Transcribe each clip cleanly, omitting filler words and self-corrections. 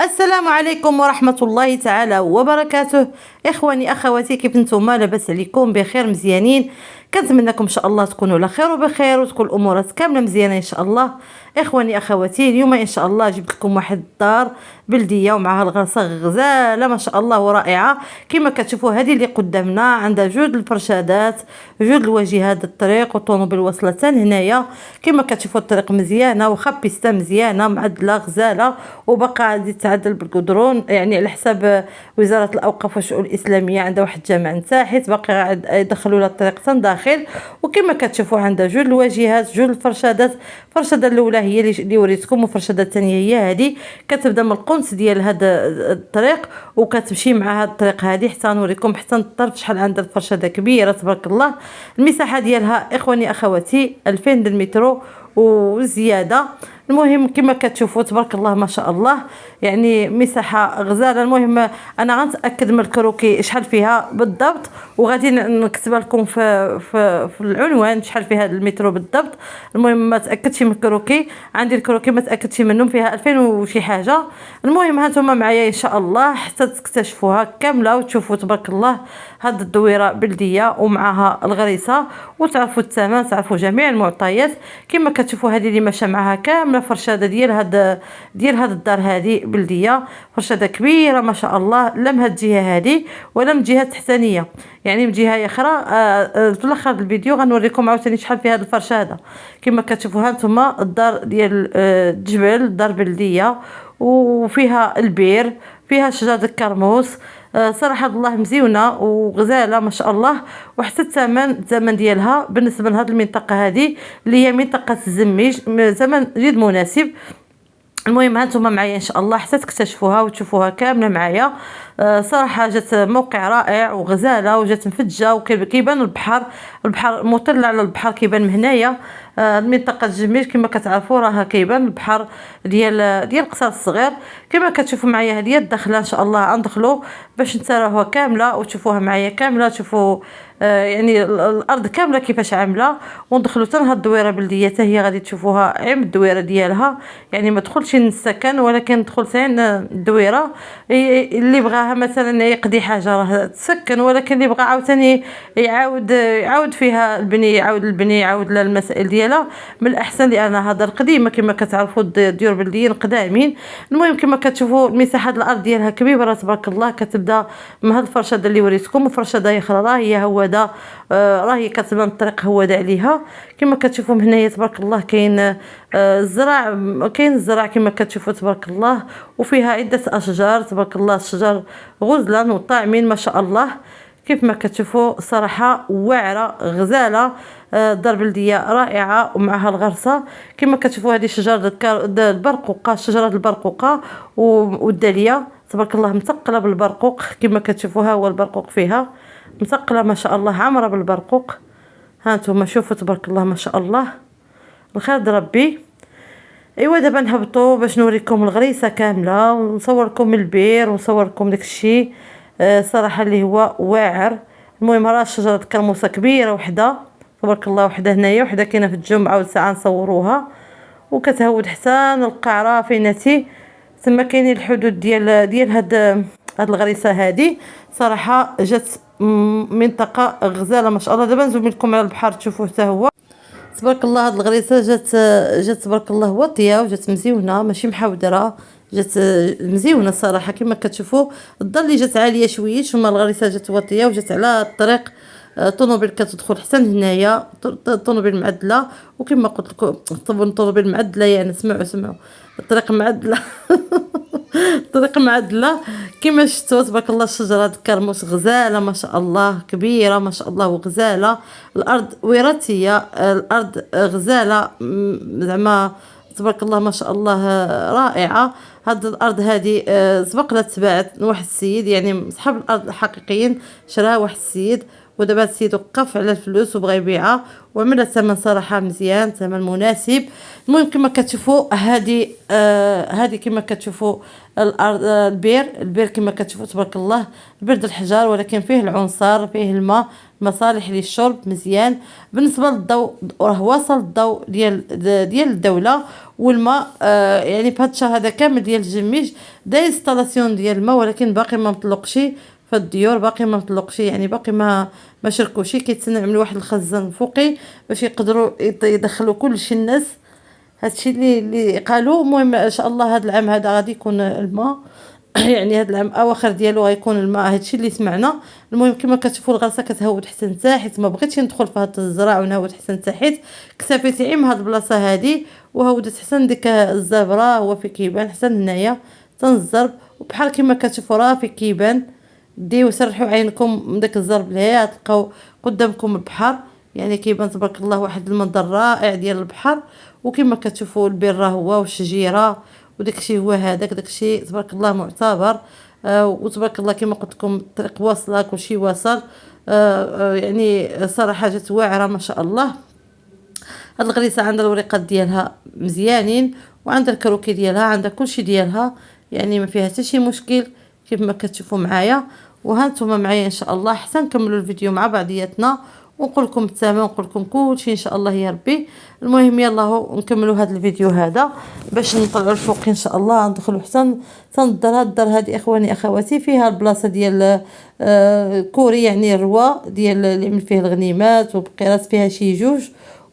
السلام عليكم ورحمة الله تعالى وبركاته. إخواني أخواتي، كيف نتوما؟ لاباس عليكم؟ بخير مزيانين؟ كنتمنىكم إن شاء الله تكونوا على خير وبخير وتكون الأمورات كاملة مزيانة إن شاء الله. إخواني أخواتي، اليوم إن شاء الله جبت لكم واحد الدار بلدية ومعها الغرسة غزالة ما شاء الله ورائعة. كما كتشوفوا هذه اللي قدامنا عندها جوج الفرشادات، جوج الواجهات الطريق والطوموبيل واصلة حتى هنايا. كما كتشوفوا الطريق مزيانة وخا بيستا مزيانة معدلة غزالة، وبقى غادي تعدل بالقدرون، يعني على حساب وزارة الأوقاف والشؤون الإسلامية عندها واحد الجامع نتاحت باقي يدخلوا لها الطريق تنداخل. وكما كتشوفوا عندها جوج الواجهات جوج الفرشادات. الفرشاده الاولى هي اللي وريتكم، والفرشاده الثانيه هي هذه كتبدا من القنص ديال هذا الطريق وكتمشي مع هذا الطريق هذه حتى نوريكم حتى الطرف شحال عندها الفرشاده كبيره تبارك الله. المساحه ديالها اخواني اخواتي 2000 متر وزياده. المهم كما كتشوفوا تبارك الله ما شاء الله، يعني مساحه غزاله. المهم انا غنتاكد من الكروكي شحال فيها بالضبط، وغادي نكتب لكم في العنوان شحال فيها المترو بالضبط. المهم ما تاكدتش من الكروكي، عندي الكروكي ما تاكدتش منهم، فيها 2000 وشي حاجه. المهم هانتوما معايا ان شاء الله حتى تكتشفوها كامله وتشوفوا تبارك الله هاد الدويره بلديه ومعها الغريسه، وتعرفوا الثمن، تعرفوا جميع المعطيات. كما كتشوفوا هذه اللي ماشيه معها كامله فرشاده ديال هاد الدار هذه بلديه، فرشاده كبيره ما شاء الله، لا من هاد الجهه هذه ولا من الجهه التحتانيه، يعني من جهه اخرى. في الاخر الفيديو غنوريكم عاوتاني شحال فيها هاد الفرشاده. كما كتشوفوا هانتوما الدار ديال الجبل، دار بلديه وفيها البير، فيها شجر الكرموس. صراحه الله مزيونه وغزاله ما شاء الله. وحتى الثمن ديالها بالنسبه لهذه المنطقه هذه اللي هي منطقه الزميج ثمن جد مناسب. المهم هانتوما معايا ان شاء الله حتى تكتشفوها وتشوفوها كامله معايا. صراحه جات موقع رائع وغزاله وجات مفجه وكيبان البحر مطل على البحر، كيبان من هنايا. المنطقه الجميل كما كتعرفوا راها كيبان البحر ديال قصر الصغير. كما كتشوفوا معايا هذه الدخله ان شاء الله غندخلوا باش نتراوها كامله وتشوفوها معايا كامله، تشوفوا يعني الارض كامله كيفاش عامله، وندخلوا حتى لهاد الدويره بلديه حتى هي غادي تشوفوها عين الدويره ديالها. يعني ما تدخلش للسكن ولكن ندخل عين الدويره. اللي بغاها مثلا يقضي حاجه راه تسكن، ولكن اللي بغى عاوتاني يعاود فيها البني، يعاود للمسائل ديالها من الاحسن، لان هذا القديمه كما كتعرفوا الديور بلديين قدامين. المهم كما كتشوفوا مساحه الارض ديالها كبيره تبارك الله، كتبدا من هاد الفرشاده اللي وريتكم، وفرشاده اخرى راه هي هواده، راهي كتبان الطريق هواده عليها. كما كتشوفوا من هنايا تبارك الله كاين الزرع كما كتشوفوا تبارك الله، وفيها عده اشجار تبارك الله، الشجر غزلان وطاعمين ما شاء الله. كيف ما كتشوفوا صراحه واعره غزاله، دار بلديه رائعه ومعها الغرسه. كما كتشوفوا هذه شجره البرقوقه، شجره البرقوقه والداليه تبارك الله مثقله بالبرقوق. كما كتشوفوها هو البرقوق فيها مثقله ما شاء الله، عامره بالبرقوق. هانتوما شوفوا تبارك الله ما شاء الله، الخير د ربي. ايوا دابا نهبطوا باش نوريكم الغريسه كامله ونصور لكم البير ونصور لكم داكشي صراحه اللي هو واعر. المهم راه شجره كرموسه كبيره وحده تبارك الله، وحده هنايا وحده كاينه في الجمعه وساعه نصوروها، وكتهود حتى القعره فيناتي تما كاينين الحدود ديال هاد الغريسه هذه. صراحه جات منطقه غزاله ما شاء الله. دابا نزوم لكم على البحر تشوفوه حتى هو تبارك الله. هاد الغريسه جات تبارك الله واطيه وجات مزيونه ماشي محودره، جات مزيونه صراحه. كما كتشوفوا الظل اللي جات عاليه شويه، ثم الغريسه جات واطيه وجات على الطريق. طوموبيل كتدخل حتى لهنايا، طوموبيل معدله. وكما قلت لكم طوموبيل معدله، يعني سمعوا الطريق معدله الطريق معدله. كما شفتوا تبارك الله الشجره الكرموس غزاله ما شاء الله، كبيره ما شاء الله وغزاله. الارض وراثيه، الارض غزاله زعما تبارك الله ما شاء الله رائعه. هاد الارض هذه سبق لها تباعت واحد السيد، يعني صحاب الارض الحقيقيين شراها واحد السيد، ودابا السيد وقف على الفلوس وبغى يبيعها وعمل الثمن صراحه مزيان، ثمن مناسب. المهم كما كتشوفوا هذه كما كتشوفوا الارض البير كما كتشوفوا تبارك الله، البير د الحجار ولكن فيه العنصر، فيه الماء، مصالح للشرب مزيان. بالنسبه للضوء راه واصل الضوء ديال الدوله، والماء. يعني في هذا الشهر هذا كامل ديال الجميج دا انستالاسيون ديال الماء، ولكن باقي ما مطلقش في الديور، باقي ما مطلقش، يعني باقي ما شركوش. كيتسنى يعملوا واحد الخزان فوقي باش يقدروا يدخلوا كلشي الناس. هادشي اللي قالوا. المهم ان شاء الله هذا العام هذا غادي يكون الماء يعني هذا العام اواخر ديالو غيكون الماء. هادشي اللي سمعنا. المهم كما كتشوفوا الغرسه كتهود حتى لتحت، ما بغيتش ندخل في هاد الزرع ونهود حتى لتحت، اكتفيت غير من هاد البلاصه هادي وهودت حتى ديك الزبره. هو في كيبان حتى هنايا تنزرب، وبحال كما كتشوفوا راه في كيبان. ديو سرحوا عينكم من داك الزرب لهي تلقاو قدامكم البحر، يعني كيبان تبارك الله واحد المنظر رائع ديال البحر. وكما كتشوفوا البير راه هو والشجيره وداكشي هو هذاك، داكشي تبارك الله معتبر. وتبارك الله كما قلت لكم الطريق واصله، كلشي واصل. يعني صراحه جات واعره ما شاء الله. هاد الغريسه عندها الوريقات ديالها مزيانين، وعندها الكروكي ديالها، عندها كلشي ديالها، يعني ما فيها حتى شي مشكل كيف ما كتشوفوا معايا. وها نتوما معايا ان شاء الله حتى نكملوا الفيديو مع بعضياتنا ونقول لكم التمام ونقول لكم كلشي ان شاء الله يا ربي. المهم يلا هو نكملوا هذا الفيديو هذا باش نطلعوا الفوق ان شاء الله. ندخلوا حتى الدار. هاد الدار هذه اخواني اخواتي فيها البلاصه ديال كوري، يعني الروا ديال اللي يعمل فيه الغنيمات وبقيرات، فيها شي جوج،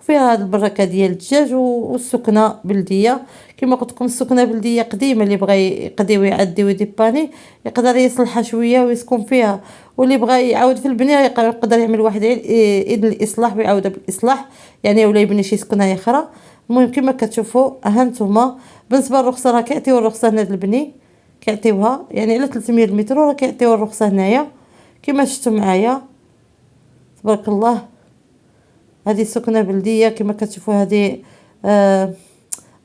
وفيها هاد البركه ديال الدجاج والسكنه بلديه. كما قلت لكم السكنه بلديه قديمه، اللي بغى يقضي ويعدي ويديباني يقدر يصلحها شويه ويسكن فيها، واللي بغى يعاود في البنيه يقدر يعمل واحد اذن الاصلاح ويعاودها بالاصلاح، يعني ولا يبني شي سكنه اخرى. المهم كما كتشوفوا ها نتوما بالنسبه للرخصه راه كيعطيو الرخصه هنا البني، كيعطيوها يعني على 300 متر راه كيعطيو الرخصه هنايا كما شفتوا معايا تبارك الله. هذه سكنه بلديه كما كتشوفوا. هذه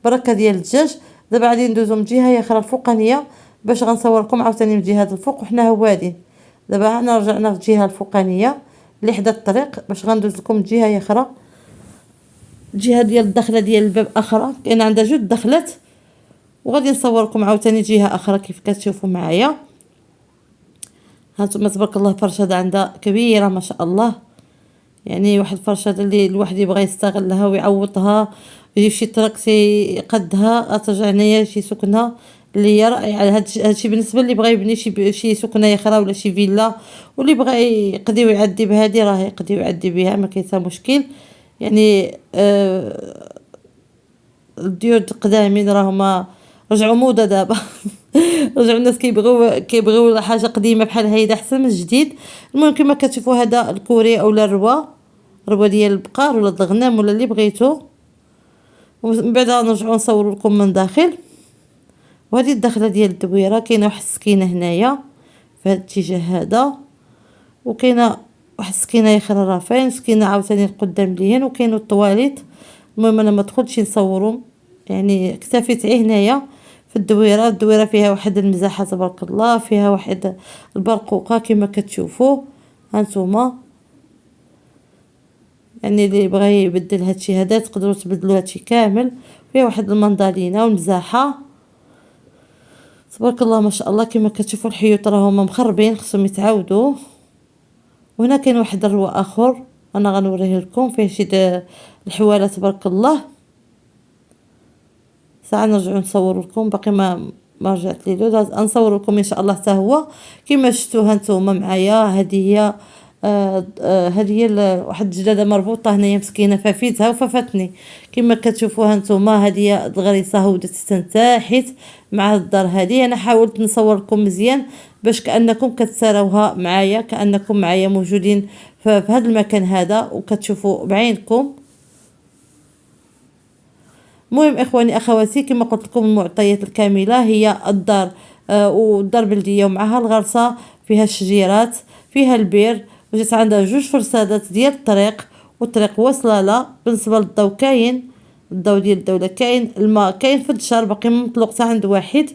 بركه ديال الدجاج. دابا غادي ندوزو من جهه اخرى الفوقانيه باش غنصوركم عاوتاني من جهه الفوق وحنا هوادين. دابا حنا رجعنا في الجهه الفوقانيه اللي حدا الطريق باش غندوز لكم جهه اخرى، الجهه ديال الدخله ديال الباب اخرى. كاين عندها جوج دخلات، وغادي نصوركم عاوتاني جهه اخرى كيف كتشوفوا معايا. هانتوما تبارك الله فرشه عندها كبيره ما شاء الله، يعني واحد الفرشه اللي الواحد يبغى يستغلها ويعوضها، يجي شي تراكسي يقدها ترجع هنايا شي سكنه اللي هي رائعه. هادشي بالنسبه اللي بغى يبني شي سكنه اخرى ولا شي فيلا، واللي بغى يقضي ويعدي بهذه راه يقضي ويعدي بها ما كاين حتى مشكل. يعني الديور القدامين راهما رجعوا موضه دابا رجعوا الناس كيبغيو حاجه قديمه بحال هيدا احسن من الجديد. المهم كما كتشوفوا هذا الكوري اولا الروا ديال البقار ولا الغنم ولا اللي بغيتو. ومن بعد نرجعوا نصور لكم من داخل. وهذه الدخله ديال الدويره كاينه واحد السكينه هنايا في هذا الاتجاه هذا، وكاينه واحد السكينه اخرى راه فين سكينه عاوتاني القدام ليهن، وكاينو الطواليت. المهم انا ما دخلتش نصورهم، يعني اكتفيت هنايا في الدويره. الدويره فيها واحد المساحه تبارك الله، فيها واحد البرقوقه كما كتشوفوا هانتوما. يعني اللي بغى يبدل هادشي هذا تقدروا تبدلوا هادشي كامل. فيها واحد المندالينه والمساحه تبارك الله ما شاء الله. كما كتشوفوا الحيوط راهما مخربين خصهم يتعاودوا. وهنا كاين واحد الروا اخر انا غنوريه لكم فيه شي الحواله تبارك الله. ساعه نرجعوا نصور لكم، باقي ما رجعت لي نصور لكم ان شاء الله حتى هو كما شفتوها نتوما معايا. هذه هي واحد الجلاده مربوطه هنايا مسكينه فافيتها وفافتني كما كتشوفوها نتوما. هذه الغريسه هودت تحت مع الدار هذه. انا حاولت نصور لكم مزيان باش كانكم كتسراوها معايا، كانكم معايا موجودين في هذا المكان هذا وكتشوفوا بعينكم. المهم اخواني اخواتي كما قلت لكم المعطيات الكامله هي الدار والدار بلديه ومعها الغرسه، فيها الشجيرات، فيها البير، وجات عندها جوج فرسادات ديال الطريق، والطريق واصله لا. بالنسبه للضوء كاين الضوء ديال الدوله، كاين الماء، كاين في الدشار باقي مطلوق حتى عند واحد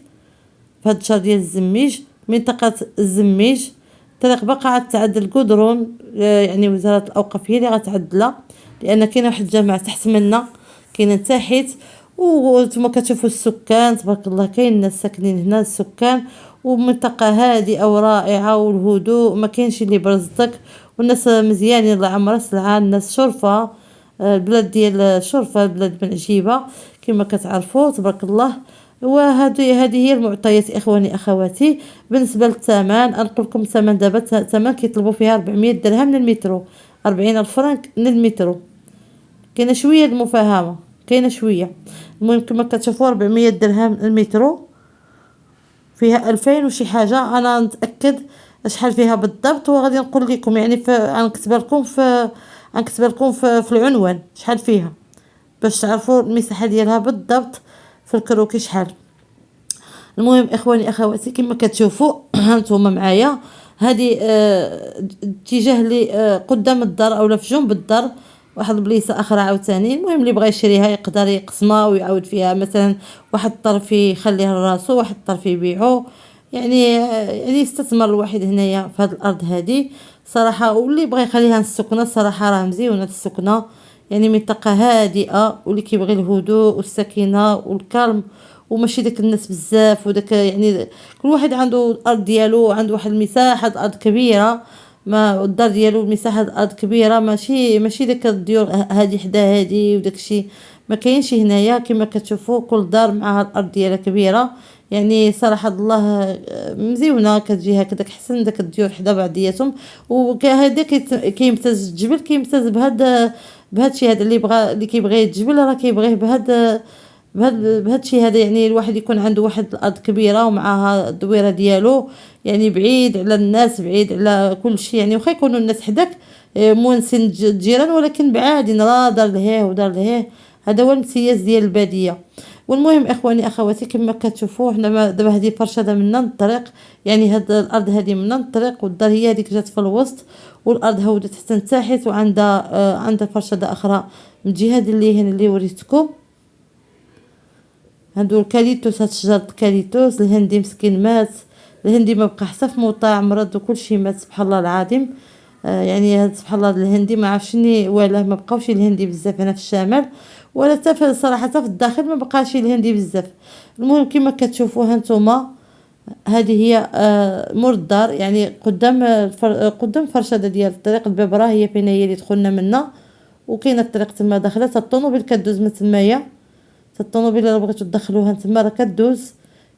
في هاد الدشار ديال الزميج، منطقه الزميج. الطريق باقا عاد تعدل القدرون، يعني وزاره الاوقاف هي اللي غتعدلها لان كاينه واحد الجامع تحت منا كاينه تحت. وانتم كتشوفوا السكان تبارك الله، كاين الناس ساكنين هنا السكان، ومنطقه هادئه ورائعه والهدوء ما كاينش اللي برزتك، والناس مزيانين الله عمرها سلعه. الناس شرفه، البلاد ديال شرفه، البلاد من عجيبه كما كتعرفوا تبارك الله. وهذه هي المعطيات اخواني اخواتي. بالنسبه للثمن نقول لكم الثمن دابا الثمن كيطلبوا فيها 400 درهم للمترو، 40 الف فرنك للمترو. كاينه شويه المفاهمه، كاينه شويه. المهم كما كتشوفوا 400 درهم المترو فيها 2000 وشي حاجه. انا نتاكد شحال فيها بالضبط وغادي نقول لكم، يعني غنكتب لكم في العنوان شحال فيها باش تعرفوا المساحه ديالها بالضبط في الكروكي شحال. المهم اخواني اخواتي كما كتشوفوا هانتوما معايا هذه اتجاه لي قدام الدار اولا في جنب الدار، واحد البليصه اخرى عاوتاني. المهم اللي بغى يشريها يقدر يقسمها ويعاود فيها، مثلا واحد الطرف يخليه لراسو، واحد الطرف يبيعو، يعني يستثمر الواحد هنايا في هذه الارض هذه صراحه. واللي بغى يخليها السكنه صراحه راه مزيونه السكنه، يعني منطقه هادئه، واللي كيبغي الهدوء والسكينه والكالم وماشي داك الناس بزاف وداك، يعني كل واحد عنده الارض ديالو، عنده واحد المساحه الارض كبيره، ما الدار ديالو مساحه الارض كبيره، ماشي داك الديور هادي حدا هادي وداك الشيء ما كاينش هنايا. كما كتشوفوا كل دار معها الارض ديالها كبيره، يعني صراحه الله مزيونه كتجي هكذاك حسن داك الديور حدا بعضياتهم. وهذا كيمتاز الجبل، كيمتاز بهذا الشيء هذا. اللي كيبغي الجبل راه كيبغيه بهذا الشيء هذا، يعني الواحد يكون عنده واحد الارض كبيره ومعها الدويره ديالو، يعني بعيد على الناس، بعيد على كل شيء، يعني واخا يكونوا الناس حداك مونسين الجيران، ولكن بعادين راه دار لهيه ودار لهيه. هذا هو الامتياز ديال الباديه. والمهم اخواني اخواتي كما كتشوفوا حنا دابا هذه فرشده منا الطريق، يعني هاد الارض هذه منا الطريق، والدار هي هذيك جات في الوسط، والارض هودت حتى تحت، وعندها فرشده اخرى من الجهه اللي هنا اللي وريتكم. هادو الكاليتوس، هاد شجرة الكاليتوس. الهندي مسكين مات، الهندي ما بقى حتى في موطع، مرض وكل شيء مات سبحان الله العظيم. يعني هاد سبحان الله الهندي ما عرفش ولا ما بقاوش الهندي بزاف هنا في الشمال، ولا حتى صراحه في الداخل ما بقاش الهندي بزاف. المهم كما كتشوفوا هانتوما هذه هي مور الدار، يعني قدام فرشده ديال الطريق. الباب راه هي فين هي اللي دخلنا منا، وكاينه الطريق تما داخله الطوموبيل كدوز من تمايا. الطوموبيل الا بغيتو تدخلوها نتما راه كدوز،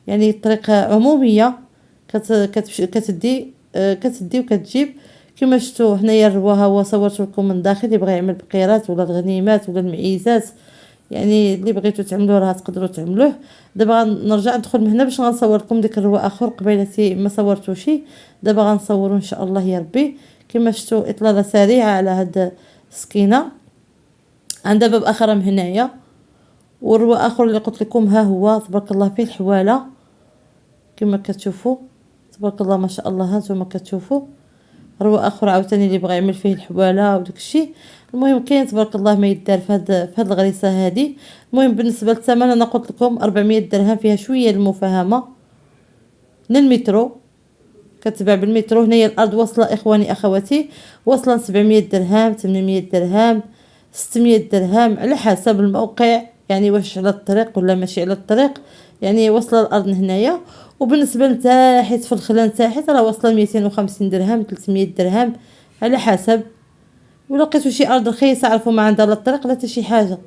يعني الطريق عموميه كتدي وكتجيب. كما شفتوا هنايا الرواها هو صورت لكم من داخل، اللي بغى يعمل بقيرات ولا الغنيمات ولا المعيزات، يعني اللي بغيتو تعملوه راه تقدروا تعملوه. دابا غنرجع ندخل من هنا باش غنصور لكم ديك الروا اخر قبيلتي ما صورتوش، دابا غنصوروا ان شاء الله يا ربي. كما شفتوا اطلاله سريعه على هاد السكينه. عندها باب اخر من هنايا، والروا اخر اللي قلت لكم ها هو تبارك الله فيه الحواله كما كتشوفوا تبارك الله ما شاء الله. ها نتوما كتشوفوا روا اخر عاوتاني اللي بغى يعمل فيه الحواله وداك الشيء. المهم كاين تبارك الله ما يدار في هاد الغريسه هذه. المهم بالنسبه للثمن انا قلت لكم 400 درهم، فيها شويه المفاهمه للمترو، كتباع بالمترو. هنايا الارض واصله اخواني اخواتي، واصله 700 درهم 800 درهم 600 درهم على حسب الموقع، يعني واش على الطريق ولا ماشي على الطريق، يعني واصله الارض هنايا. وبالنسبه لتحت في الخلان تحت راه واصله 250 درهم 300 درهم على حسب. ولا لقيتو شي ارض رخيصه عرفوا ما عندها لا الطريق لا حتى شي حاجه،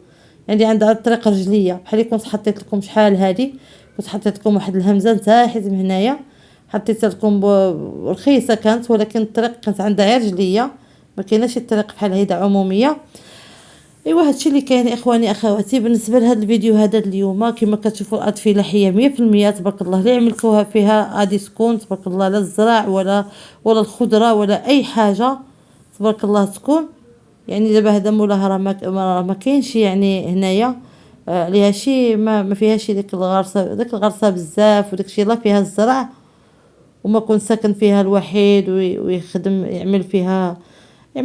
يعني عندها الطريق رجليه بحال اللي كنت حطيت لكم شحال هادي، كنت حطيت لكم واحد الهمزه تحت من هنايا حطيت لكم رخيصه كانت، ولكن الطريق كانت عندها رجليه، ما كايناش الطريق بحال هيدا عموميه. ايوا هادشي اللي كاين اخواني اخواتي بالنسبه لهذا الفيديو هذا اليوم. كما كتشوفوا الارض فلاحيه 100% تبارك الله، اللي عملتوها فيها غادي تكون تبارك الله، لا الزرع ولا الخضره ولا اي حاجه تبارك الله تكون. يعني دابا هذا مولاها راه ما كاينش يعني هنايا عليها شي، ما فيهاش ديك الغرسه بزاف وداك الشيء، لا فيها الزرع وما كون ساكن فيها الوحيد ويخدم يعمل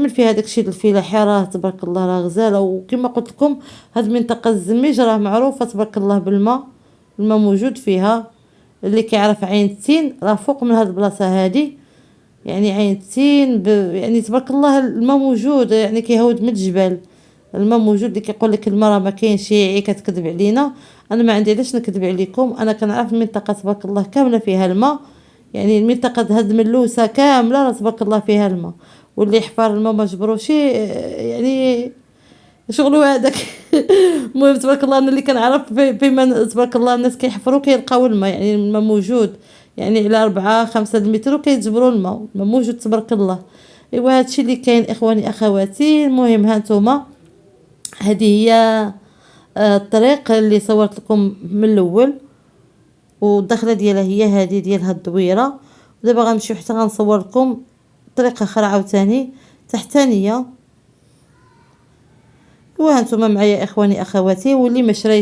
فيها داكشي الفلاحه، راه تبارك الله راه غزاله. وكما قلت لكم هاد المنطقه الزميج راه معروفه تبارك الله بالماء، الماء موجود فيها. اللي كيعرف عين التين راه فوق من هاد البلاصه هادي، يعني عين التين يعني تبارك الله الماء موجود، يعني كيهود من الجبال الماء موجود. اللي كيقول لك الماء راه ما كاينش عي كتكذب علينا، انا ما عندي علاش نكذب عليكم، انا كنعرف المنطقه تبارك الله كامله فيها الماء، يعني المنطقه هاد ملوسه كامله راه تبارك الله فيها الماء. واللي حفر الماء ما جبروش شغلو هذاك. المهم تبارك الله انا اللي كنعرف بما تبارك الله الناس كيحفروا كيلقاو الماء، يعني الماء موجود، يعني على 4 5 المتر وكيتجبروا الماء موجود تبارك الله. ايوا هادشي اللي كاين اخواني اخواتي. المهم ها نتوما هذه هي الطريق اللي صورت لكم من الاول، والدخله ديالها هي هذه ديال هاد الدويره. ودابا غنمشيو حتى غنصور لكم طريقه اخرى عاوتاني تحتانيه. وهانتوما معايا اخواني اخواتي، واللي ما شرا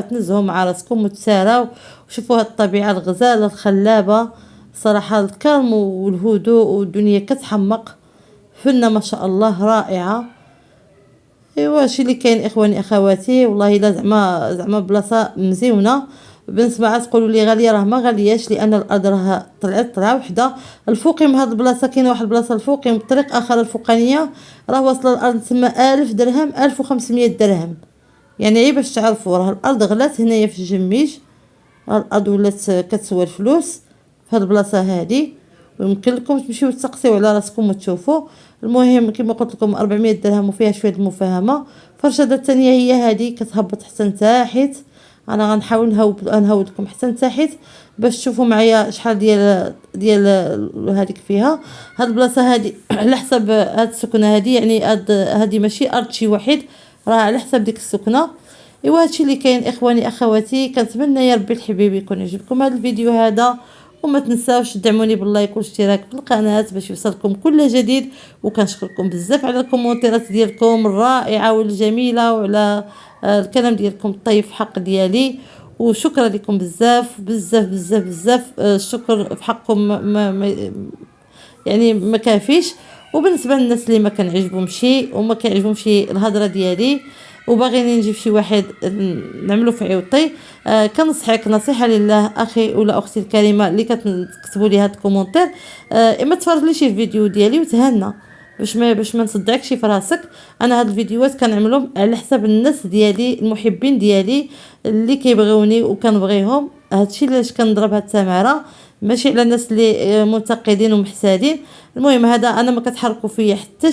تنزهوا مع راسكم وتساراو وشوفوا هاد الطبيعه الغزاله الخلابه. صراحه الكرم والهدوء والدنيا كتحمق، فنه ما شاء الله رائعه. ايوا هادشي اللي كاين اخواني اخواتي. والله الا زعما بلاصه مزيونه. بالنسبه عاد تقولوا لي غاليه، راه ما غالياش، لان الارض راه طلعت طلعه وحده. الفوقي من هاد البلاصه كاينه واحد البلاصه الفوقي من طريق اخر الفوقانيه راه واصله الارض تما 1000 درهم 1500 درهم. يعني عيب باش تعرفوا راه الارض غلات هنايا في الجميج. الارض ولات كتسوى الفلوس في هاد البلاصه هادي، ويمكن لكم تمشيو تسقسيو على راسكم وتشوفوا. المهم كما قلت لكم 400 درهم وفيها شويه المفاهمه. فرشده الثانيه هي هذه كتهبط حتى لتحت. انا غنحاول نهود لكم حتى لتحت باش تشوفوا معايا شحال ديال هذيك فيها. هاد البلاصه هذه على حسب هاد السكنه هذه، يعني هذه ماشي ارض شي واحد، راه على حسب ديك السكنه. ايوا هادشي اللي كاين اخواني اخواتي. كنتمنى يا ربي الحبيب يكون يعجبكم هذا الفيديو هذا، وما تنساوش تدعموني باللايك والاشتراك في القناه باش يوصلكم كل جديد. وكنشكركم بزاف على الكومونتيرات ديالكم الرائعه والجميله، وعلى الكلام ديالكم الطيب في حق ديالي. وشكرا لكم بزاف بزاف بزاف بزاف. الشكر في حقكم يعني ما كافيش. وبالنسبه للناس اللي ما كنعجبهم شيء وما كيعجبهم شيء الهضره ديالي وباغيني نجيب شي واحد نعملو في عيوطي، كنصحك نصيحه لله اخي ولا اختي الكريمه اللي كتكتبوا لي هاد الكومونتير، اما تفرج لي الفيديو ديالي وتهنى باش ما نصدعكش في راسك. انا هاد الفيديوهات كنعملهم على حساب الناس ديالي المحبين ديالي اللي كيبغيوني وكنبغيهم. هادشي علاش كنضرب هاد التماره، ماشي على الناس اللي منتقدين ومحسادين. المهم هذا انا ما كتحركوا فيا حتى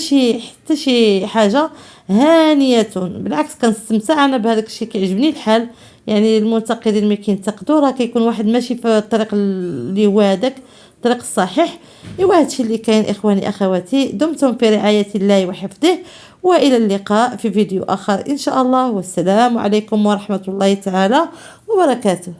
شي حاجه، هانيه بالعكس كنستمتع انا بهذاك الشيء، كيعجبني الحال. يعني المنتقدين ملي كينتقدوا راه كيكون واحد ماشي في الطريق اللي هو هذاك الطريق الصحيح. ايوا هادشي اللي كاين اخواني اخواتي. دمتم في رعايه الله وحفظه، والى اللقاء في فيديو اخر ان شاء الله. والسلام عليكم ورحمه الله تعالى وبركاته.